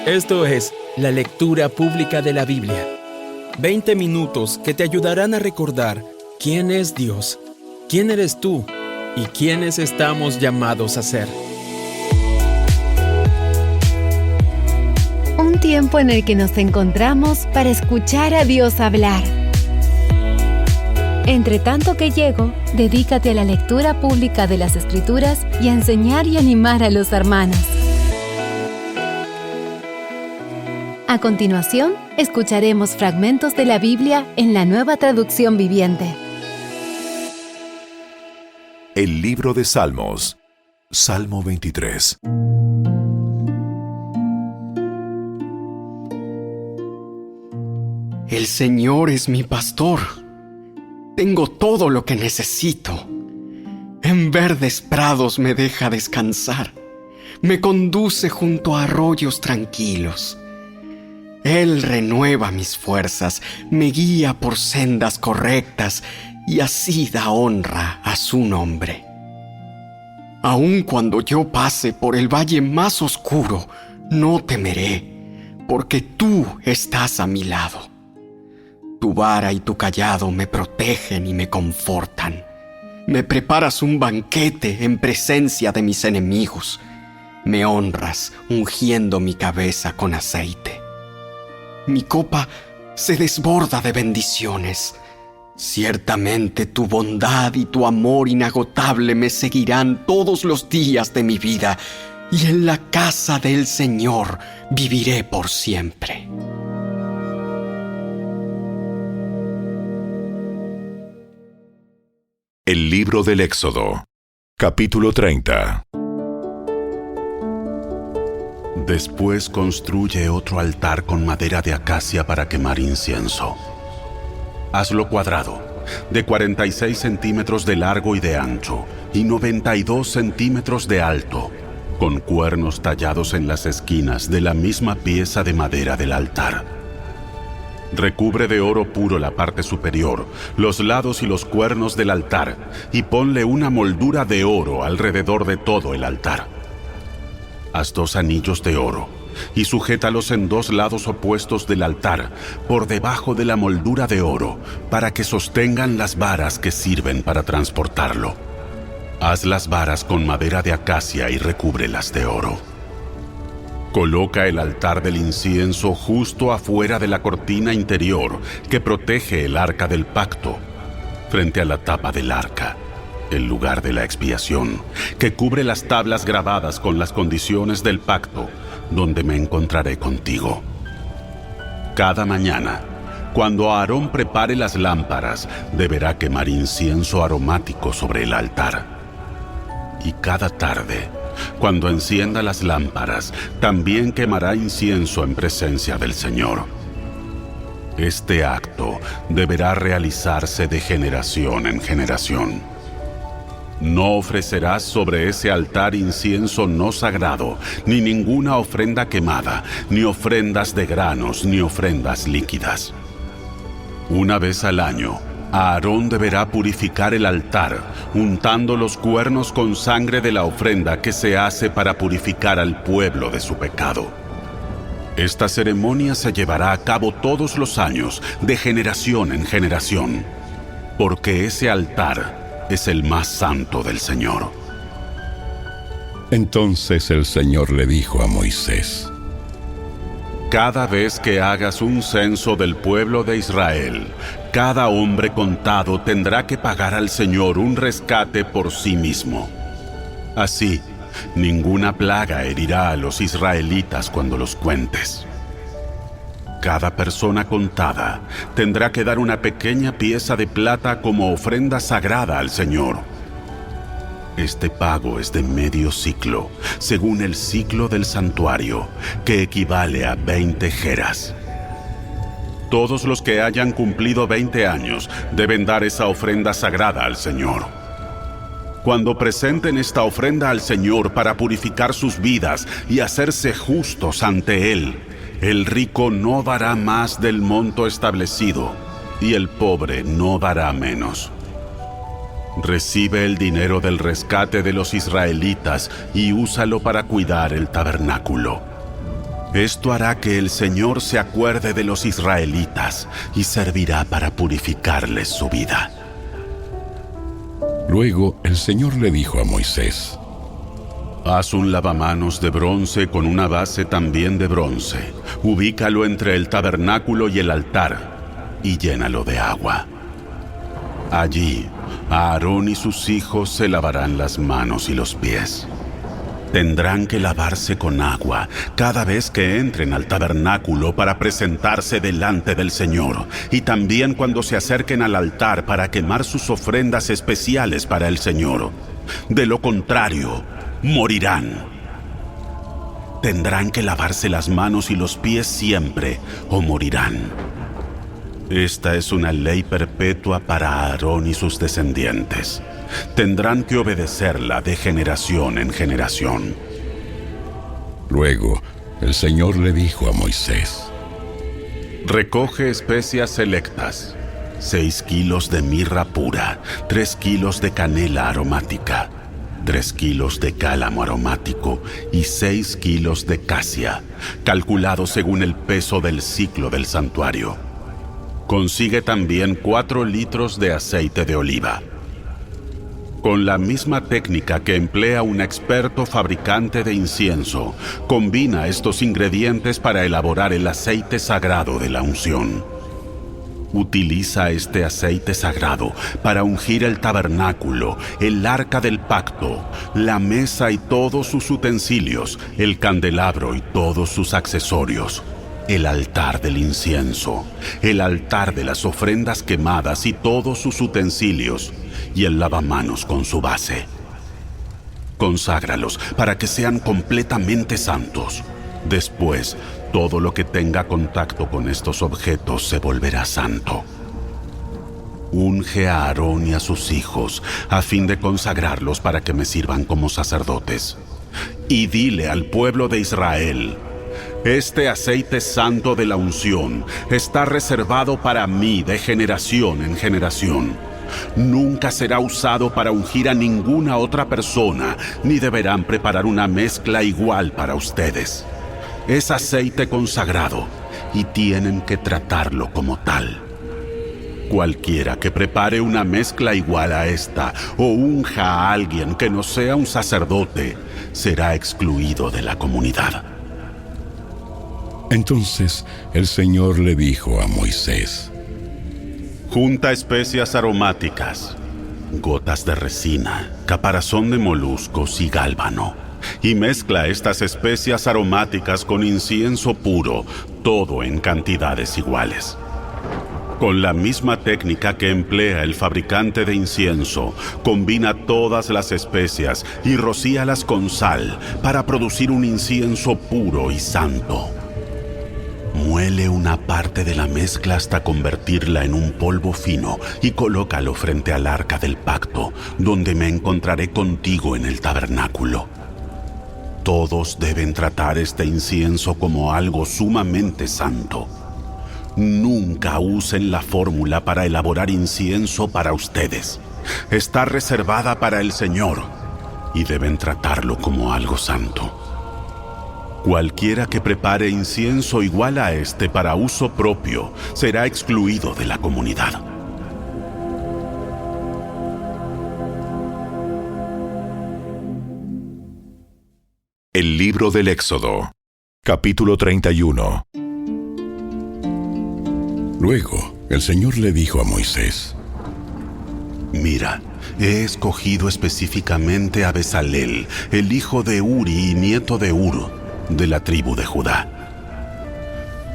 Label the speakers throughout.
Speaker 1: Esto es la lectura pública de la Biblia. 20 minutos que te ayudarán a recordar quién es Dios, quién eres tú y quiénes estamos llamados a ser.
Speaker 2: Un tiempo en el que nos encontramos para escuchar a Dios hablar. Entre tanto que llego, dedícate a la lectura pública de las Escrituras y a enseñar y animar a los hermanos. A continuación, escucharemos fragmentos de la Biblia en la Nueva Traducción Viviente.
Speaker 3: El libro de Salmos, Salmo 23.
Speaker 4: El Señor es mi pastor. Tengo todo lo que necesito. En verdes prados me deja descansar. Me conduce junto a arroyos tranquilos. Él renueva mis fuerzas, me guía por sendas correctas y así da honra a su nombre. Aun cuando yo pase por el valle más oscuro, no temeré, porque tú estás a mi lado. Tu vara y tu cayado me protegen y me confortan. Me preparas un banquete en presencia de mis enemigos. Me honras ungiendo mi cabeza con aceite. Mi copa se desborda de bendiciones. Ciertamente tu bondad y tu amor inagotable me seguirán todos los días de mi vida, y en la casa del Señor viviré por siempre.
Speaker 3: El libro del Éxodo, capítulo 30.
Speaker 5: Después construye otro altar con madera de acacia para quemar incienso. Hazlo cuadrado, de 46 centímetros de largo y de ancho, y 92 centímetros de alto, con cuernos tallados en las esquinas de la misma pieza de madera del altar. Recubre de oro puro la parte superior, los lados y los cuernos del altar, y ponle una moldura de oro alrededor de todo el altar. Haz 2 anillos de oro, y sujétalos en 2 lados opuestos del altar, por debajo de la moldura de oro, para que sostengan las varas que sirven para transportarlo. Haz las varas con madera de acacia y recúbrelas de oro. Coloca el altar del incienso justo afuera de la cortina interior que protege el arca del pacto, frente a la tapa del arca, el lugar de la expiación, que cubre las tablas grabadas con las condiciones del pacto, donde me encontraré contigo. Cada mañana, cuando Aarón prepare las lámparas, deberá quemar incienso aromático sobre el altar. Y cada tarde, cuando encienda las lámparas, también quemará incienso en presencia del Señor. Este acto deberá realizarse de generación en generación. No ofrecerás sobre ese altar incienso no sagrado, ni ninguna ofrenda quemada, ni ofrendas de granos, ni ofrendas líquidas. Una vez al año, Aarón deberá purificar el altar, untando los cuernos con sangre de la ofrenda que se hace para purificar al pueblo de su pecado. Esta ceremonia se llevará a cabo todos los años, de generación en generación, porque ese altar es el más santo del Señor.
Speaker 6: Entonces el Señor le dijo a Moisés:
Speaker 5: Cada vez que hagas un censo del pueblo de Israel, cada hombre contado tendrá que pagar al Señor un rescate por sí mismo. Así, ninguna plaga herirá a los israelitas cuando los cuentes. Cada persona contada tendrá que dar una pequeña pieza de plata como ofrenda sagrada al Señor. Este pago es de medio ciclo, según el ciclo del santuario, que equivale a 20 geras. Todos los que hayan cumplido 20 años deben dar esa ofrenda sagrada al Señor. Cuando presenten esta ofrenda al Señor para purificar sus vidas y hacerse justos ante Él, el rico no dará más del monto establecido, y el pobre no dará menos. Recibe el dinero del rescate de los israelitas y úsalo para cuidar el tabernáculo. Esto hará que el Señor se acuerde de los israelitas y servirá para purificarles su vida.
Speaker 6: Luego el Señor le dijo a Moisés:
Speaker 5: Haz un lavamanos de bronce con una base también de bronce. Ubícalo entre el tabernáculo y el altar y llénalo de agua. Allí, Aarón y sus hijos se lavarán las manos y los pies. Tendrán que lavarse con agua cada vez que entren al tabernáculo para presentarse delante del Señor, y también cuando se acerquen al altar para quemar sus ofrendas especiales para el Señor. De lo contrario, morirán. Tendrán que lavarse las manos y los pies siempre, o morirán. Esta es una ley perpetua para Aarón y sus descendientes. Tendrán que obedecerla de generación en generación.
Speaker 6: Luego el Señor le dijo a Moisés:
Speaker 5: Recoge especias selectas, 6 kilos de mirra pura, 3 kilos de canela aromática, 3 kilos de cálamo aromático y 6 kilos de casia, calculado según el peso del ciclo del santuario. Consigue también 4 litros de aceite de oliva. Con la misma técnica que emplea un experto fabricante de incienso, combina estos ingredientes para elaborar el aceite sagrado de la unción. Utiliza este aceite sagrado para ungir el tabernáculo, el arca del pacto, la mesa y todos sus utensilios, el candelabro y todos sus accesorios, el altar del incienso, el altar de las ofrendas quemadas y todos sus utensilios, y el lavamanos con su base. Conságralos para que sean completamente santos. Después, todo lo que tenga contacto con estos objetos se volverá santo. Unge a Aarón y a sus hijos a fin de consagrarlos para que me sirvan como sacerdotes. Y dile al pueblo de Israel: este aceite santo de la unción está reservado para mí de generación en generación. Nunca será usado para ungir a ninguna otra persona, ni deberán preparar una mezcla igual para ustedes. Es aceite consagrado y tienen que tratarlo como tal. Cualquiera que prepare una mezcla igual a esta o unja a alguien que no sea un sacerdote será excluido de la comunidad.
Speaker 6: Entonces el Señor le dijo a Moisés:
Speaker 5: Junta especias aromáticas, gotas de resina, caparazón de moluscos y gálbano, y mezcla estas especias aromáticas con incienso puro, todo en cantidades iguales. Con la misma técnica que emplea el fabricante de incienso, combina todas las especias y rocíalas con sal para producir un incienso puro y santo. Muele una parte de la mezcla hasta convertirla en un polvo fino y colócalo frente al arca del pacto, donde me encontraré contigo en el tabernáculo. Todos deben tratar este incienso como algo sumamente santo. Nunca usen la fórmula para elaborar incienso para ustedes. Está reservada para el Señor y deben tratarlo como algo santo. Cualquiera que prepare incienso igual a este para uso propio será excluido de la comunidad.
Speaker 3: El libro del Éxodo, capítulo 31.
Speaker 6: Luego el Señor le dijo a Moisés:
Speaker 5: Mira, he escogido específicamente a Bezalel, el hijo de Uri y nieto de Ur, de la tribu de Judá.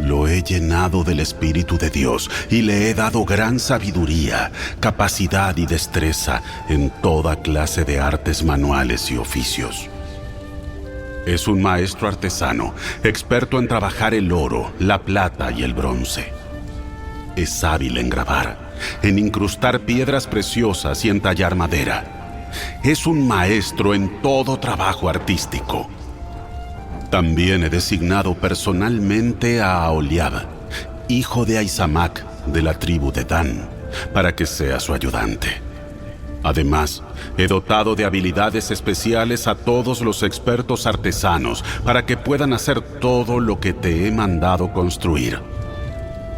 Speaker 5: Lo he llenado del Espíritu de Dios y le he dado gran sabiduría, capacidad y destreza en toda clase de artes manuales y oficios. Es un maestro artesano, experto en trabajar el oro, la plata y el bronce. Es hábil en grabar, en incrustar piedras preciosas y en tallar madera. Es un maestro en todo trabajo artístico. También he designado personalmente a Aholiab, hijo de Ahisamac, de la tribu de Dan, para que sea su ayudante. Además, he dotado de habilidades especiales a todos los expertos artesanos para que puedan hacer todo lo que te he mandado construir.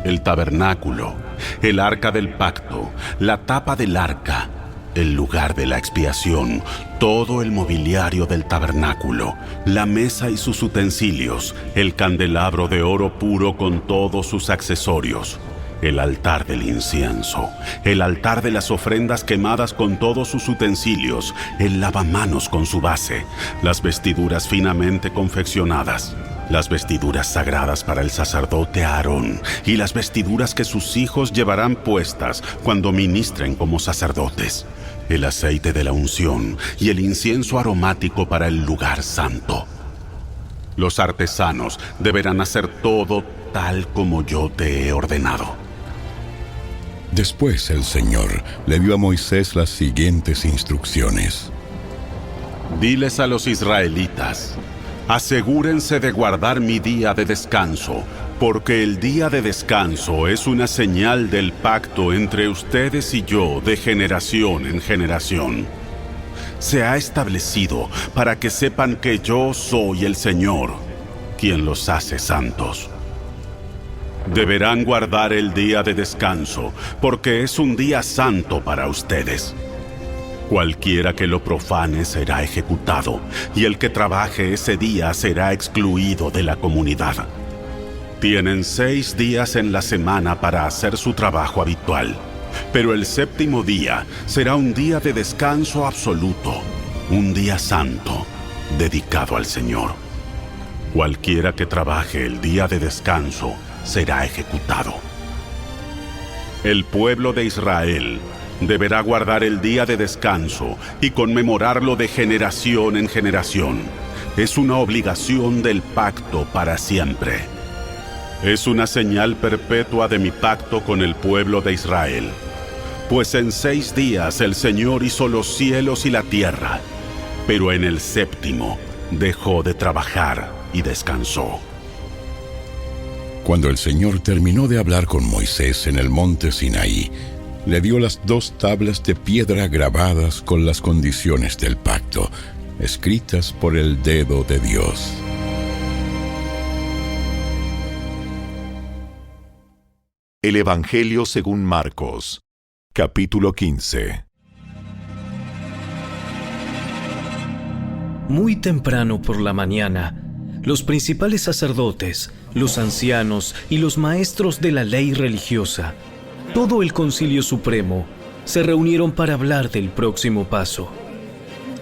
Speaker 5: El tabernáculo, el arca del pacto, la tapa del arca, el lugar de la expiación, todo el mobiliario del tabernáculo, la mesa y sus utensilios, el candelabro de oro puro con todos sus accesorios, el altar del incienso, el altar de las ofrendas quemadas con todos sus utensilios, el lavamanos con su base, las vestiduras finamente confeccionadas, las vestiduras sagradas para el sacerdote Aarón y las vestiduras que sus hijos llevarán puestas cuando ministren como sacerdotes, el aceite de la unción y el incienso aromático para el lugar santo. Los artesanos deberán hacer todo tal como yo te he ordenado.
Speaker 6: Después el Señor le dio a Moisés las siguientes instrucciones.
Speaker 5: Diles a los israelitas: asegúrense de guardar mi día de descanso, porque el día de descanso es una señal del pacto entre ustedes y yo de generación en generación. Se ha establecido para que sepan que yo soy el Señor, quien los hace santos. Deberán guardar el día de descanso, porque es un día santo para ustedes. Cualquiera que lo profane será ejecutado, y el que trabaje ese día será excluido de la comunidad. Tienen 6 días en la semana para hacer su trabajo habitual, pero el 7º día será un día de descanso absoluto, un día santo, dedicado al Señor. Cualquiera que trabaje el día de descanso será ejecutado. El pueblo de Israel deberá guardar el día de descanso y conmemorarlo de generación en generación. Es una obligación del pacto para siempre. Es una señal perpetua de mi pacto con el pueblo de Israel. Pues en 6 días el Señor hizo los cielos y la tierra, pero en el 7º dejó de trabajar y descansó.
Speaker 6: Cuando el Señor terminó de hablar con Moisés en el monte Sinaí, le dio las 2 tablas de piedra grabadas con las condiciones del pacto, escritas por el dedo de Dios.
Speaker 3: El Evangelio según Marcos, capítulo 15.
Speaker 7: Muy temprano por la mañana, los principales sacerdotes, los ancianos y los maestros de la ley religiosa, todo el Concilio Supremo, se reunieron para hablar del próximo paso.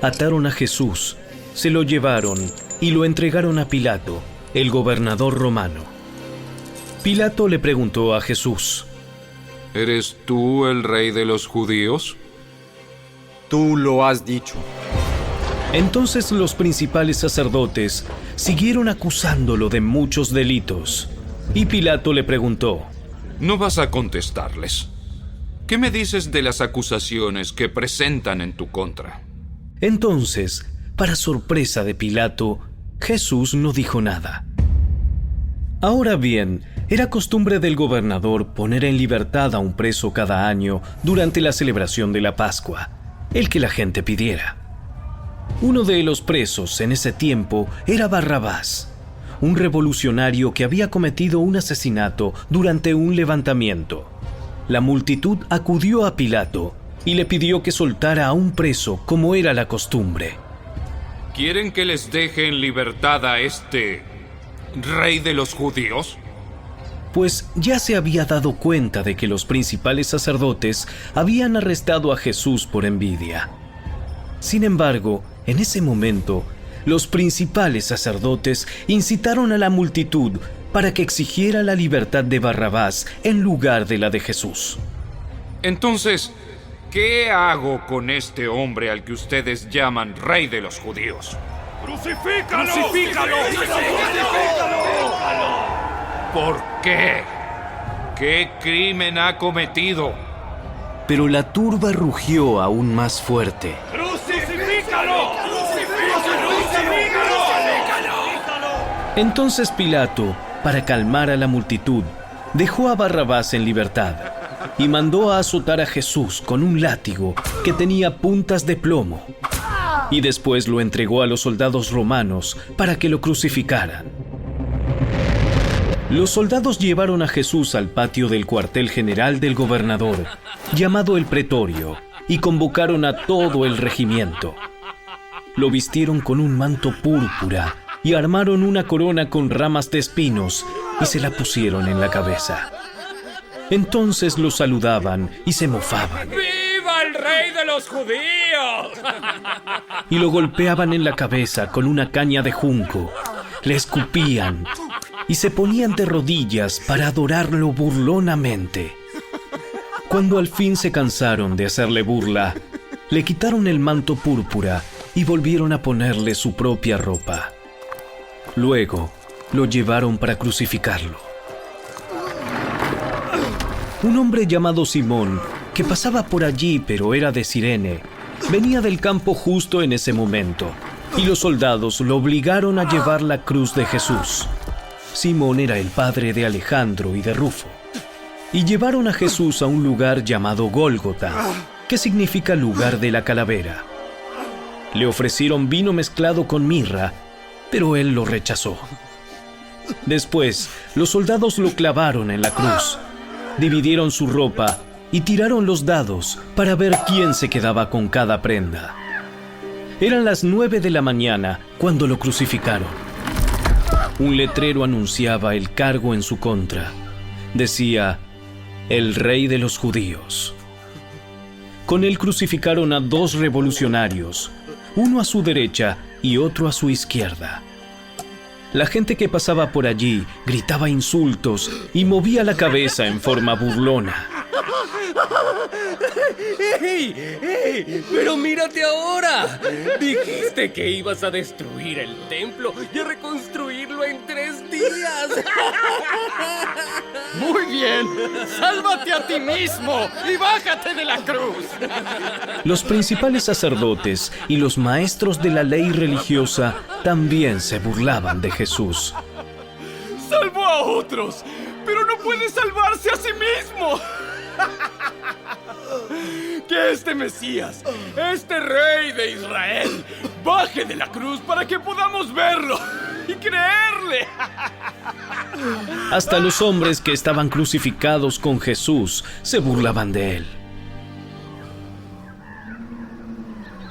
Speaker 7: Ataron a Jesús, se lo llevaron y lo entregaron a Pilato, el gobernador romano. Pilato le preguntó a Jesús:
Speaker 8: ¿Eres tú el rey de los judíos?
Speaker 9: Tú lo has dicho.
Speaker 7: Entonces los principales sacerdotes siguieron acusándolo de muchos delitos. Y Pilato le preguntó:
Speaker 8: ¿No vas a contestarles? ¿Qué me dices de las acusaciones que presentan en tu contra?
Speaker 7: Entonces, para sorpresa de Pilato, Jesús no dijo nada. Ahora bien, era costumbre del gobernador poner en libertad a un preso cada año durante la celebración de la Pascua, el que la gente pidiera. Uno de los presos en ese tiempo era Barrabás, un revolucionario que había cometido un asesinato durante un levantamiento. La multitud acudió a Pilato y le pidió que soltara a un preso como era la costumbre.
Speaker 8: ¿Quieren que les deje en libertad a este rey de los judíos?
Speaker 7: Pues ya se había dado cuenta de que los principales sacerdotes habían arrestado a Jesús por envidia. Sin embargo, en ese momento, los principales sacerdotes incitaron a la multitud para que exigiera la libertad de Barrabás en lugar de la de Jesús.
Speaker 8: Entonces, ¿qué hago con este hombre al que ustedes llaman rey de los judíos? ¡Crucifícalo! ¡Crucifícalo! ¿Por qué? ¿Qué crimen ha cometido?
Speaker 7: Pero la turba rugió aún más fuerte.
Speaker 8: ¡Crucifícalo!
Speaker 7: Entonces Pilato, para calmar a la multitud, dejó a Barrabás en libertad y mandó a azotar a Jesús con un látigo que tenía puntas de plomo, y después lo entregó a los soldados romanos para que lo crucificaran. Los soldados llevaron a Jesús al patio del cuartel general del gobernador, llamado el Pretorio, y convocaron a todo el regimiento. Lo vistieron con un manto púrpura y armaron una corona con ramas de espinos y se la pusieron en la cabeza. Entonces lo saludaban y se mofaban.
Speaker 8: ¡Viva el rey de los judíos!
Speaker 7: Y lo golpeaban en la cabeza con una caña de junco, le escupían y se ponían de rodillas para adorarlo burlonamente. Cuando al fin se cansaron de hacerle burla, le quitaron el manto púrpura y volvieron a ponerle su propia ropa. Luego lo llevaron para crucificarlo. Un hombre llamado Simón, que pasaba por allí pero era de Cirene, venía del campo justo en ese momento, y los soldados lo obligaron a llevar la cruz de Jesús. Simón era el padre de Alejandro y de Rufo. Y llevaron a Jesús a un lugar llamado Gólgota, que significa lugar de la calavera. Le ofrecieron vino mezclado con mirra, pero él lo rechazó. Después, los soldados lo clavaron en la cruz, dividieron su ropa y tiraron los dados para ver quién se quedaba con cada prenda. Eran las 9 de la mañana cuando lo crucificaron. Un letrero anunciaba el cargo en su contra. Decía: el rey de los judíos. Con él crucificaron a 2 revolucionarios, uno a su derecha y otro a su izquierda. La gente que pasaba por allí gritaba insultos y movía la cabeza en forma burlona.
Speaker 10: ¡Ey! ¡Ey! ¡Pero mírate ahora! Dijiste que ibas a destruir el templo y a reconstruirlo en 3 días.
Speaker 4: Muy bien, sálvate a ti mismo y bájate de la cruz.
Speaker 7: Los principales sacerdotes y los maestros de la ley religiosa también se burlaban de Jesús.
Speaker 10: Salvó a otros, pero no puede salvarse a sí mismo. Que este Mesías, este rey de Israel, baje de la cruz para que podamos verlo y creerle.
Speaker 7: Hasta los hombres que estaban crucificados con Jesús se burlaban de él.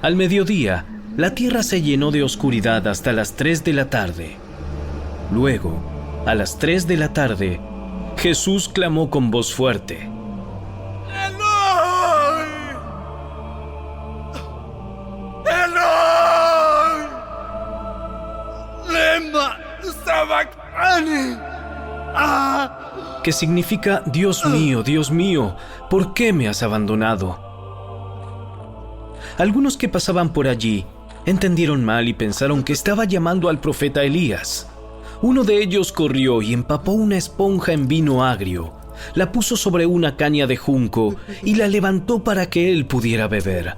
Speaker 7: Al mediodía, la tierra se llenó de oscuridad hasta las 3 de la tarde. Luego, a las 3 de la tarde, Jesús clamó con voz fuerte: que significa: Dios mío, ¿por qué me has abandonado? Algunos que pasaban por allí entendieron mal y pensaron que estaba llamando al profeta Elías. Uno de ellos corrió y empapó una esponja en vino agrio, la puso sobre una caña de junco y la levantó para que él pudiera beber.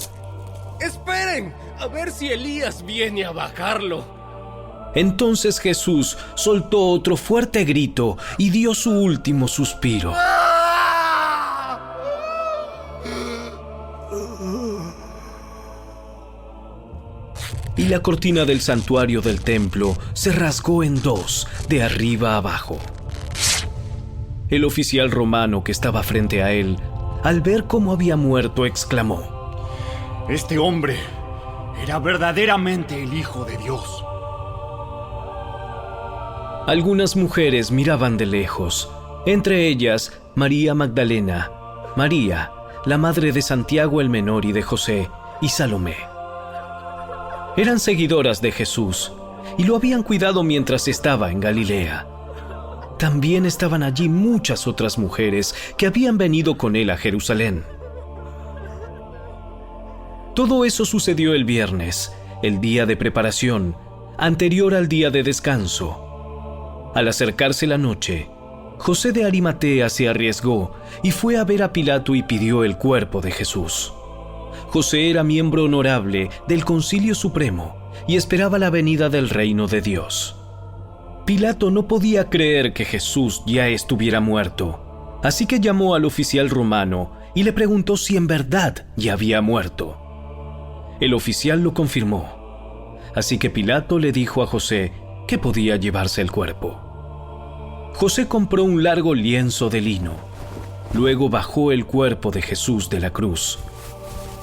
Speaker 10: ¡Esperen! A ver si Elías viene a bajarlo.
Speaker 7: Entonces Jesús soltó otro fuerte grito y dio su último suspiro. Y la cortina del santuario del templo se rasgó en 2, de arriba a abajo. El oficial romano que estaba frente a él, al ver cómo había muerto, exclamó:
Speaker 11: este hombre era verdaderamente el Hijo de Dios.
Speaker 7: Algunas mujeres miraban de lejos, entre ellas María Magdalena, María, la madre de Santiago el Menor y de José, y Salomé. Eran seguidoras de Jesús y lo habían cuidado mientras estaba en Galilea. También estaban allí muchas otras mujeres que habían venido con él a Jerusalén. Todo eso sucedió el viernes, el día de preparación, anterior al día de descanso. Al acercarse la noche, José de Arimatea se arriesgó y fue a ver a Pilato y pidió el cuerpo de Jesús. José era miembro honorable del Concilio Supremo y esperaba la venida del reino de Dios. Pilato no podía creer que Jesús ya estuviera muerto, así que llamó al oficial romano y le preguntó si en verdad ya había muerto. El oficial lo confirmó. Así que Pilato le dijo a José que podía llevarse el cuerpo. José compró un largo lienzo de lino. Luego bajó el cuerpo de Jesús de la cruz.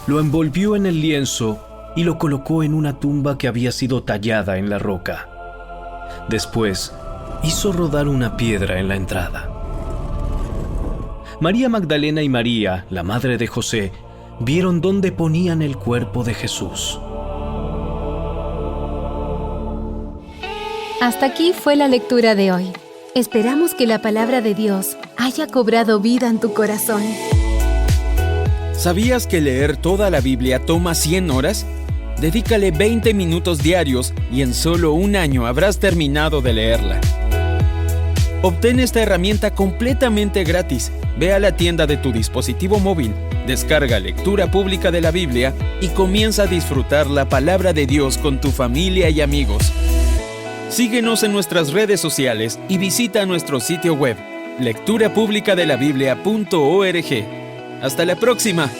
Speaker 7: Lo envolvió en el lienzo y lo colocó en una tumba que había sido tallada en la roca. Después, hizo rodar una piedra en la entrada. María Magdalena y María, la madre de José, vieron dónde ponían el cuerpo de Jesús.
Speaker 2: Hasta aquí fue la lectura de hoy. Esperamos que la palabra de Dios haya cobrado vida en tu corazón.
Speaker 1: ¿Sabías que leer toda la Biblia toma 100 horas? Dedícale 20 minutos diarios y en solo un año habrás terminado de leerla. Obtén esta herramienta completamente gratis. Ve a la tienda de tu dispositivo móvil, descarga Lectura Pública de la Biblia y comienza a disfrutar la palabra de Dios con tu familia y amigos. Síguenos en nuestras redes sociales y visita nuestro sitio web, lecturapublicadelabiblia.org. ¡Hasta la próxima!